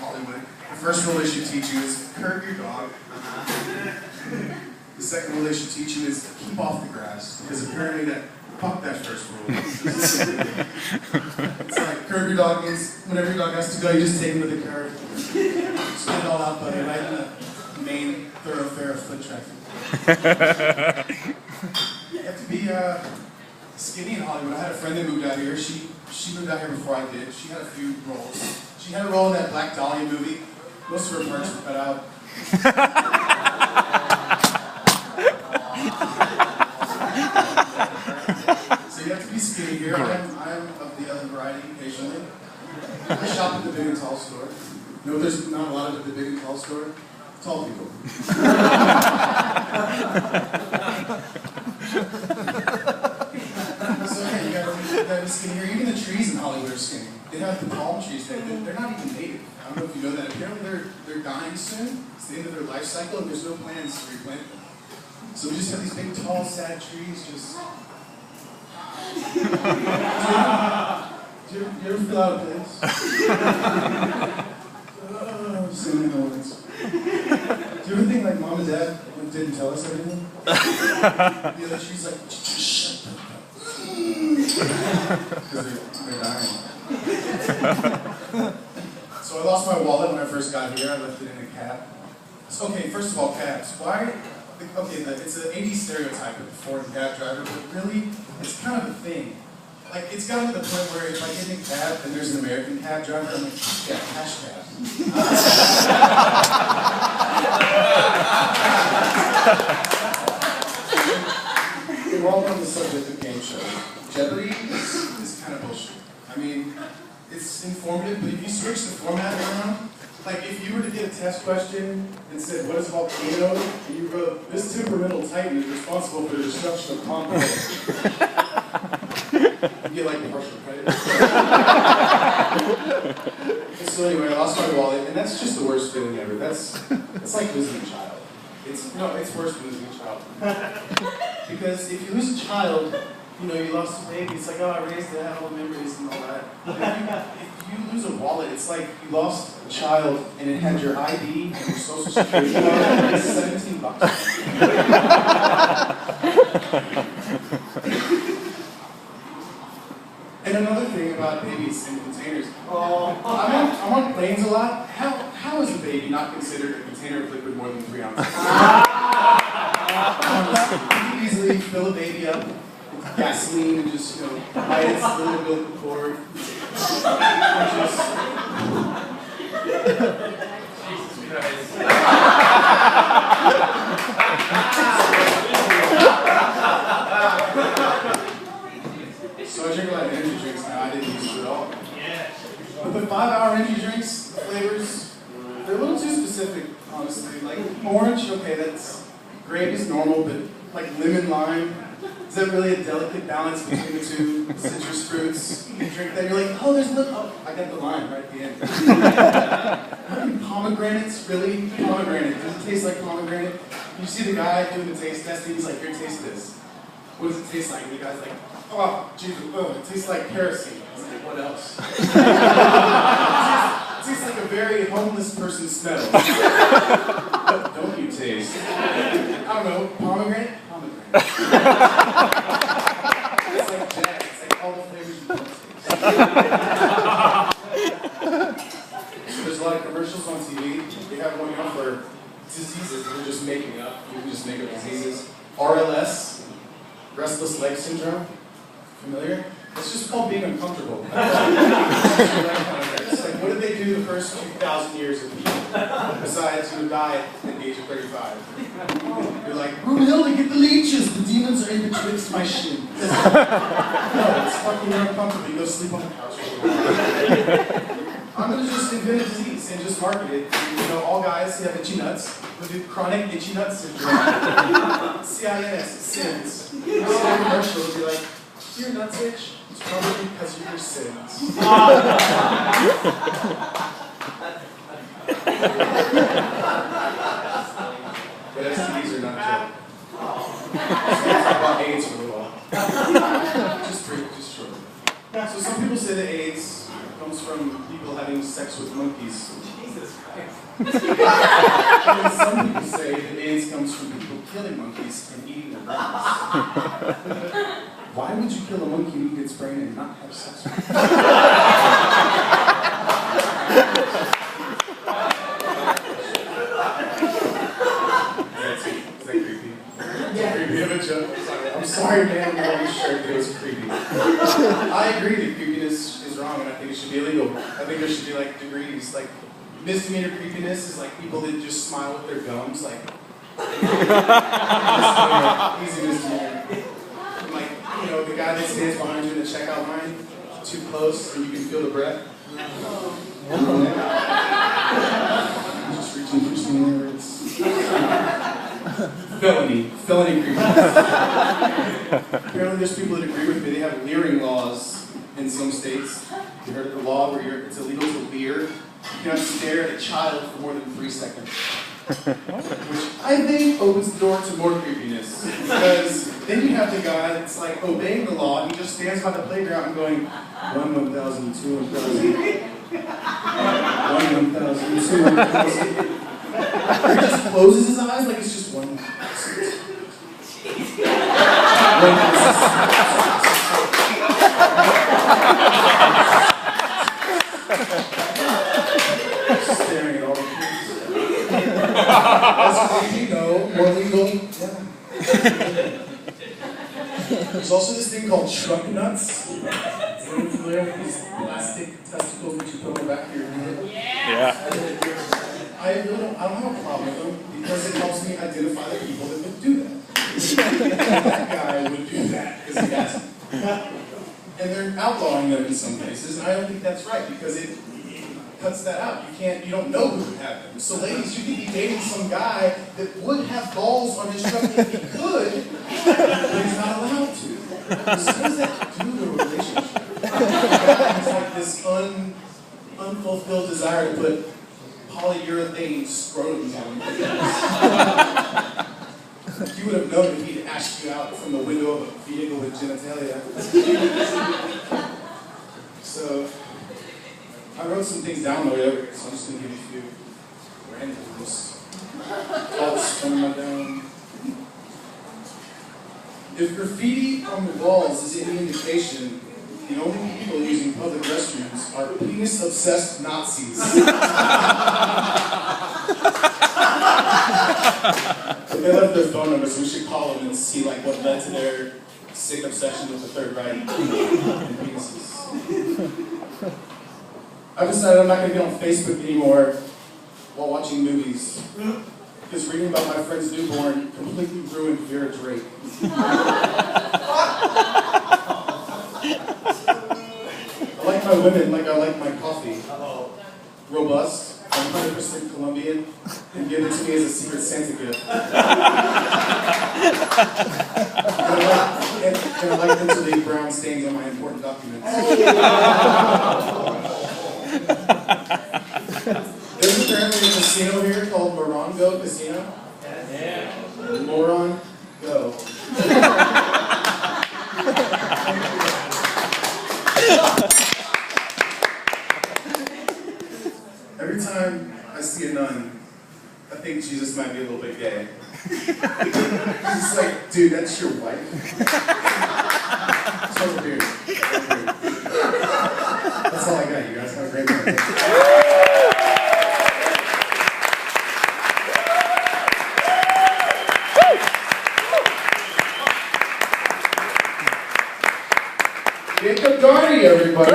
Hollywood. The first rule they should teach you is curb your dog. The second rule they should teach you is keep off the grass, because apparently fuck that first rule. It's like curb your dog means whenever your dog has to go, you just take him to the curb. Just get it all out, buddy, right in the main thoroughfare of foot traffic. You have to be skinny in Hollywood. I had a friend that moved out here. She moved out here before I did. She had a few roles. She had a role in that Black Dahlia movie. Most of her parts were cut out. So you have to be skinny here. I am of the other variety occasionally. I shop at the Big and Tall store. No, there's not a lot of it at the Big and Tall store. Tall people. So yeah, you gotta be skinny here. Even the trees in Hollywood are skinny. They have the palm trees. They're not even native. I don't know if you know that. Apparently they're dying soon. It's the end of their life cycle, and there's no plans to replant them. So we just have these big, tall, sad trees just... Do you ever feel out of place? So many moments. Do you ever think like mom and dad didn't tell us everything? The other tree's like, shut the fuck up. Because they're dying. So I lost my wallet when I first got here. I left it in a cab. So, okay, first of all, cabs. Why? Okay, it's an 80s stereotype of the foreign cab driver, but really, it's kind of a thing. Like, it's gotten to the point where if I get in a cab and there's an American cab driver, I'm like, yeah, cash cab. We're all on the subject of game shows. Jeopardy is kind of bullshit. I mean, it's informative, but if you switch the format around, like if you were to get a test question and said, what is a volcano? And you wrote, this temperamental titan is responsible for the destruction of Pompeii. You get like partial credit. So anyway, I lost my wallet, and that's just the worst feeling ever. It's like losing a child. It's worse than losing a child. Because if you lose a child, you know, you lost a baby, it's like, oh, I raised it, I had all the memories and all that. If you lose a wallet, it's like you lost a child and it had your ID and your social security card, and it's $17. And another thing about babies in containers, I'm on planes a lot. How is a baby not considered a container of liquid more than 3 ounces? You can easily fill a baby up with gasoline and just, you know, light its little milk cord. Jesus Christ. So I drink a lot of energy drinks now. I didn't used to at all. But the 5-hour energy drinks, the flavors, they're a little too specific, honestly. Like orange, okay, that's grape is normal, but like lemon, lime, is that really a delicate balance between the two citrus fruits? You drink that, you're like, oh, there's I got the lime right at the end. Pomegranates, really? Pomegranate. Does it taste like pomegranate? You see the guy doing the taste testing, he's like, here, taste this. What does it taste like? And the guy's like, oh, Jesus, it tastes like kerosene. I was like, what else? It tastes like a very homeless person's smell. What don't you taste? I don't know, pomegranate? Pomegranate. It's like jazz. It's like all the flavors you don't taste. So there's a lot of commercials on TV. They have one now for diseases that we're just making up. You can just make up diseases. RLS, restless leg syndrome. Familiar? It's just called being uncomfortable. It's like, what did they do the first 2,000 years of people besides you die at the age of 35? You're like, Brunhilde, get the leeches. The demons are in betwixt my shins. No, it's fucking uncomfortable. You go sleep on the couch. I'm gonna just invent a disease and just market it. And, you know, all guys who have itchy nuts will do chronic itchy nut syndrome. CINS, SINS. You see a commercial, it'll be like, your nuts itch? It's probably because of your sins. But STDs are not joke. I bought AIDS for a while. Just short. So some people say that AIDS comes from people having sex with monkeys. Jesus Christ. And some people say that AIDS comes from people killing monkeys and eating their brains. Why would you kill a monkey and eat its brain and not have sex with it? Is that creepy? Yeah. Creepy of a joke. I'm sorry, man. I'm always sure that it was creepy. I agree that creepiness is wrong, and I think it should be illegal. I think there should be like degrees. Like misdemeanor creepiness is like people that just smile with their gums, like easy misdemeanor. Like, you know, the guy that stands behind you in the checkout line, too close, and you can feel the breath. Just reaching for standards. Felony creepiness. Apparently there's people that agree with me. They have leering laws in some states. You heard of the law where it's illegal to leer? You cannot stare at a child for more than 3 seconds. Which I think opens the door to more creepiness. Because then you have the guy that's like obeying the law and he just stands by the playground and going 1, 1,000, 2, 1,000. 1, 1,000, 2, 1,000. He just closes his eyes like it's just 1,000. Staring at all the kids. That's crazy, no. More legal. Yeah. There's also this thing called truck nuts. Are you familiar with these plastic testicles that you put on the back of your head? Yeah. I don't have a problem with them because it helps me identify the people that would do that. That guy would do that because he has them. And they're outlawing them in some cases, and I don't think that's right because it cuts that out. You don't know who would have them. So ladies, you could be dating some guy that would have balls on his truck if he could, but he's not allowed to. So what does that do to a relationship? It's like this unfulfilled desire to put polyurethane scrotums on him. You would have known if he'd asked you out from the window of a vehicle with genitalia. So, I wrote some things down though, so I'm just going to give you a few random thoughts from my down. If graffiti on the walls is any indication, the only people using public restrooms are penis-obsessed Nazis. So they left their phone numbers, so we should call them and see like what led to their sick obsession with the Third Reich and penises. I've decided I'm not going to be on Facebook anymore while watching movies. Because reading about my friend's newborn completely ruined Vera Drake. I like my women like I like my coffee. Robust, 100% Colombian, and give it to me as a Secret Santa gift. And I like them to leave brown stains on my important documents. There's apparently a casino here called Morongo Casino. Yeah. Moron, go. Every time I see a nun, I think Jesus might be a little bit gay. He's like, dude, that's your wife? It's over here. That's all I got, you guys. Have a great night. Daugherty, everybody.